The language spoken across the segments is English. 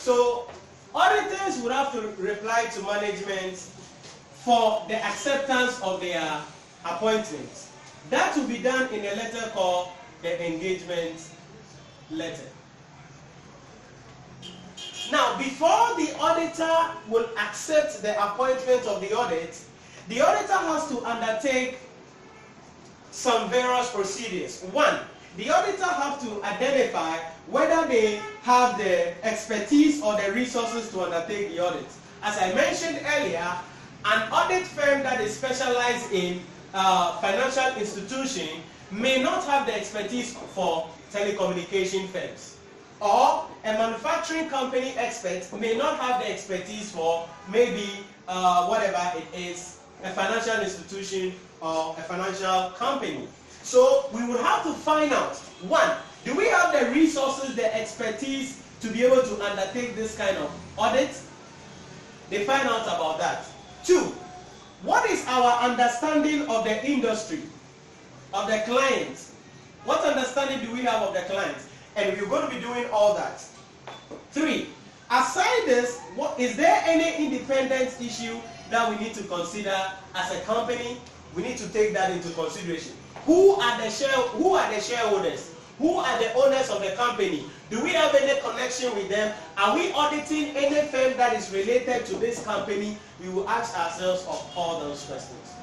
So auditors would have to reply to management for the acceptance of their appointments. That will be done in a letter called the engagement letter. Now, before the auditor will accept the appointment of the auditor has to undertake some various procedures. One, the auditor has to identify whether they have the expertise or the resources to undertake the audit. As I mentioned earlier, an audit firm that is specialized in financial institution may not have the expertise for telecommunication firms. Or a manufacturing company expert may not have the expertise for maybe whatever it is, a financial institution or a financial company. So we would have to find out, one, do we have the resources, the expertise to be able to undertake this kind of audit? They find out about that. Two, what is our understanding of the industry, of the clients? What understanding do we have of the clients? And we're going to be doing all that. Three, aside this, is there any independence issue that we need to consider as a company? We need to take that into consideration. Who are the shareholders? Who are the owners of the company? Do we have any connection with them? Are we auditing any firm that is related to this company? We will ask ourselves of all those questions.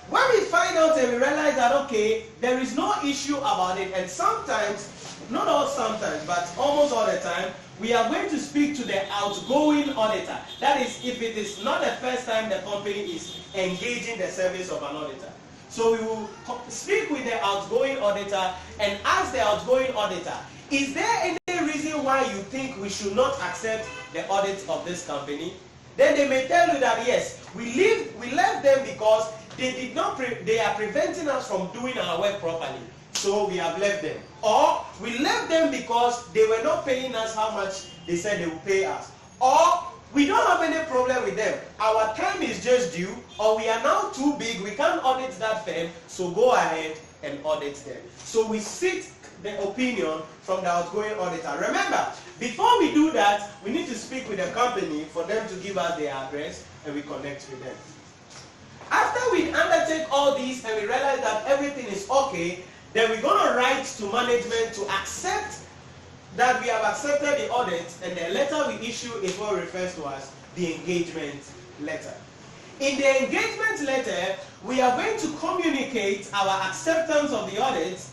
When we find out and we realize that, okay, there is no issue about it, and sometimes, not all sometimes, but almost all the time, we are going to speak to the outgoing auditor. That is, if it is not the first time the company is engaging the service of an auditor. So we will speak with the outgoing auditor and ask the outgoing auditor, is there any reason why you think we should not accept the audit of this company? Then they may tell you that yes, we left them because they are preventing us from doing our work properly. So we have left them. Or we left them because they were not paying us how much they said they would pay us. Or we don't have any problem with them. Our time is just due, or we are now too big, we can't audit that firm, so go ahead and audit them. So we seek the opinion from the outgoing auditor. Remember, before we do that, we need to speak with the company for them to give us their address and we connect with them. After we undertake all these and we realize that everything is okay, then we're going to write to management to accept that we have accepted the audit, and the letter we issue is what refers to as the engagement letter. In the engagement letter, we are going to communicate our acceptance of the audit.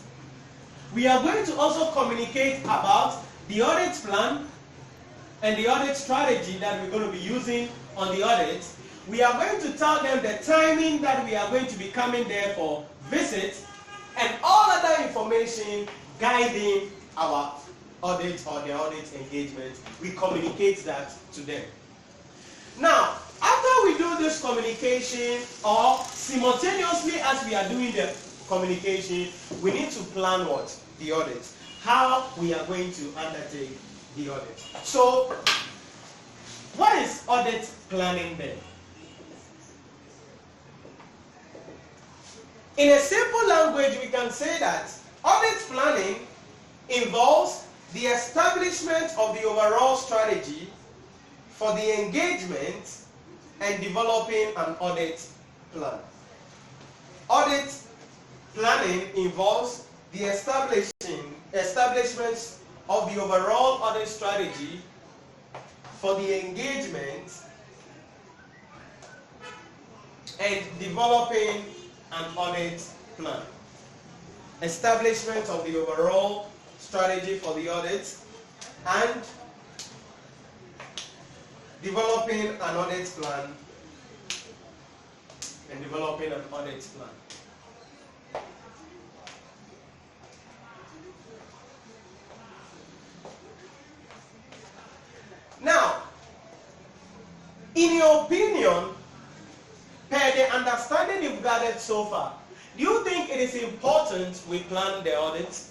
We are going to also communicate about the audit plan and the audit strategy that we're going to be using on the audit. We are going to tell them the timing that we are going to be coming there for visit, and all other information guiding our audit or the audit engagement. We communicate that to them. Now, after we do this communication, or simultaneously as we are doing the communication, we need to plan what? The audit. How we are going to undertake the audit. So, what is audit planning then? In a simple language, we can say that audit planning involves the establishment of the overall strategy for the engagement and developing an audit plan. Audit planning involves the establishment of the overall audit strategy for the engagement and developing an audit plan. Establishment of the overall strategy for the audit and developing an audit plan Now, in your opinion, per the understanding you've gathered so far, do you think it is important we plan the audit?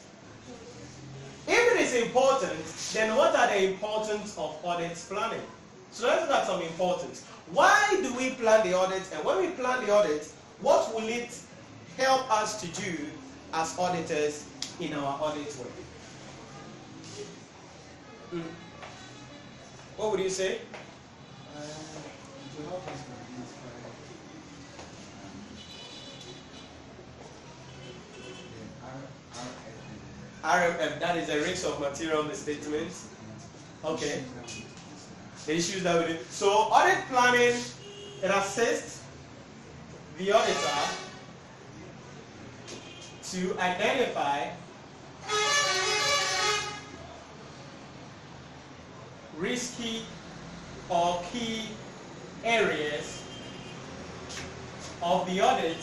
If it is important, then what are the importance of audit planning? So let's look at some importance. Why do we plan the audit? And when we plan the audit, what will it help us to do as auditors in our audit work? What would you say? To help us to identify RMF, that is a risk of material misstatements. Okay. The issues that we do. So audit planning, it assists the auditor to identify risky or key areas of the audit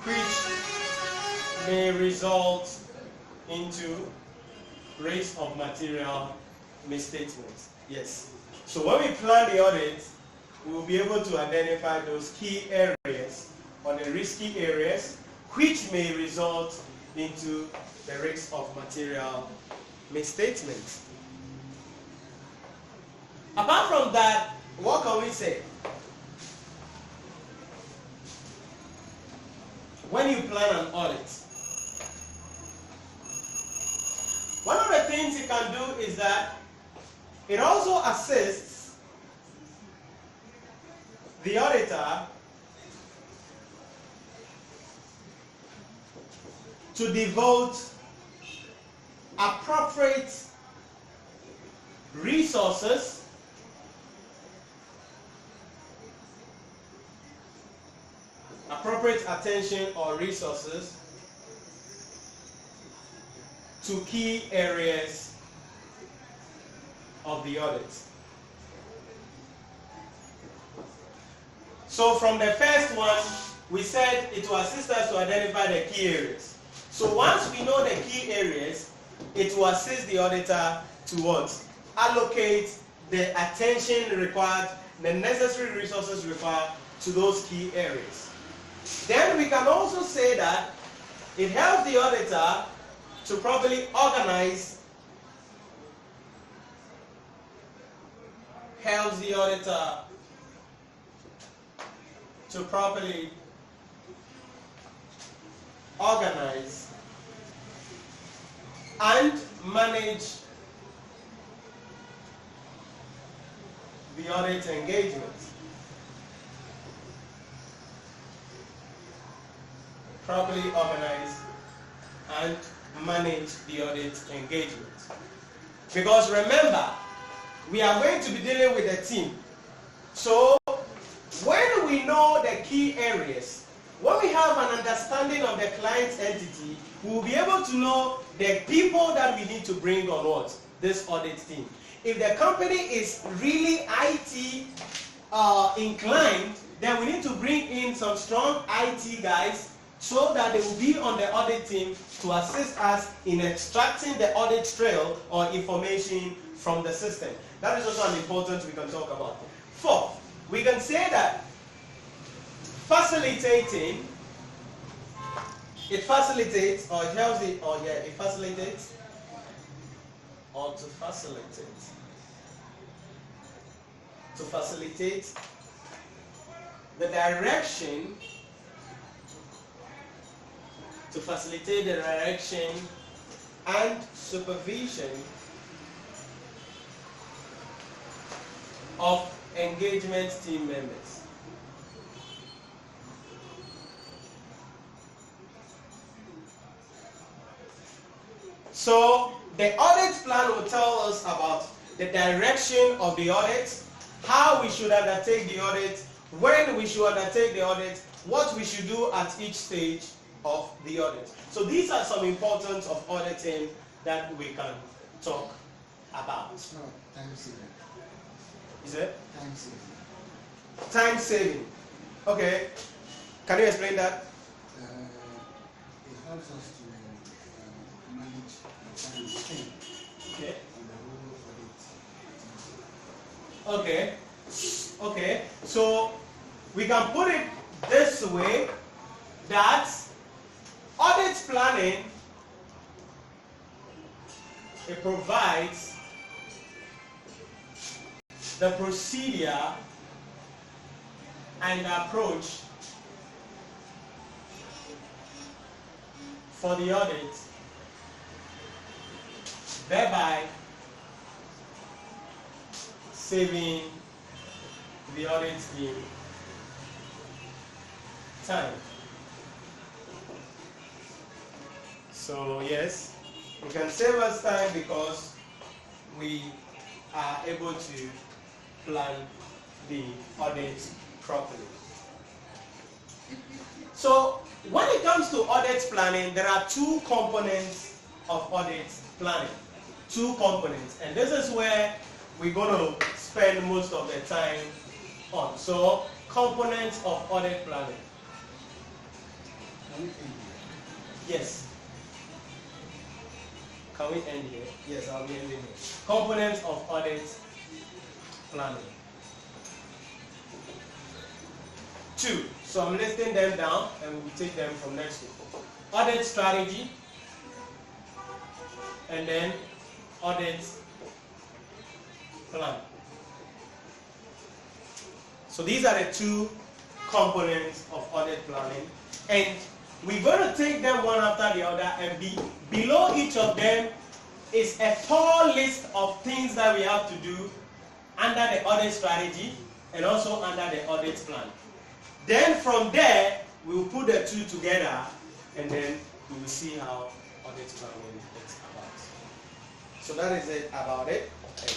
which may result into risk of material misstatements. Yes. So when we plan the audit, we will be able to identify those key areas or the risky areas which may result into the risk of material misstatements. Apart from that, what can we say? When you plan an audit, one of the things you can do is that it also assists the auditor to devote appropriate resources appropriate attention or resources to key areas of the audit. So from the first one, we said it will assist us to identify the key areas. So once we know the key areas, it will assist the auditor to what? Allocate the attention required, the necessary resources required to those key areas. Then we can also say that it helps the auditor to properly organize, helps the auditor to properly organize and manage the audit engagement. Properly organize and manage the audit engagement. Because remember, we are going to be dealing with a team. So when we know the key areas, when we have an understanding of the client's entity, we will be able to know the people that we need to bring on what? This audit team. If the company is really IT inclined, then we need to bring in some strong IT guys so that they will be on the audit team to assist us in extracting the audit trail or information from the system. That is also an important we can talk about. Fourth, we can say that facilitating, it facilitates or it helps it, or yeah, it facilitates or to facilitate. To facilitate the direction, to facilitate the direction and supervision of engagement team members. So the audit plan will tell us about the direction of the audit, how we should undertake the audit, when we should undertake the audit, what we should do at each stage of the audit. So these are some importance of auditing that we can talk about. It's not time saving. Is it? Time saving. Time saving. Okay. Can you explain that? It helps us to manage the time spent Okay. on the whole audit. Okay. Okay. So we can put it this way, that audit planning, it provides the procedure and approach for the audit thereby saving the audit team time. So yes, we can save us time because we are able to plan the audit properly. So when it comes to audit planning, there are two components of audit planning. Two components, and this is where we're going to spend most of the time on. So components of audit planning. Can we end Yes. Can we end here? Yes, I'll be ending here. Components of audit planning. Two. So I'm listing them down and we'll take them from next week. Audit strategy and then audit plan. So these are the two components of audit planning, and we're going to take them one after the other, and below each of them is a tall list of things that we have to do under the audit strategy and also under the audit plan. Then from there, we will put the two together and then we will see how audit planning is about. So that is it about it. And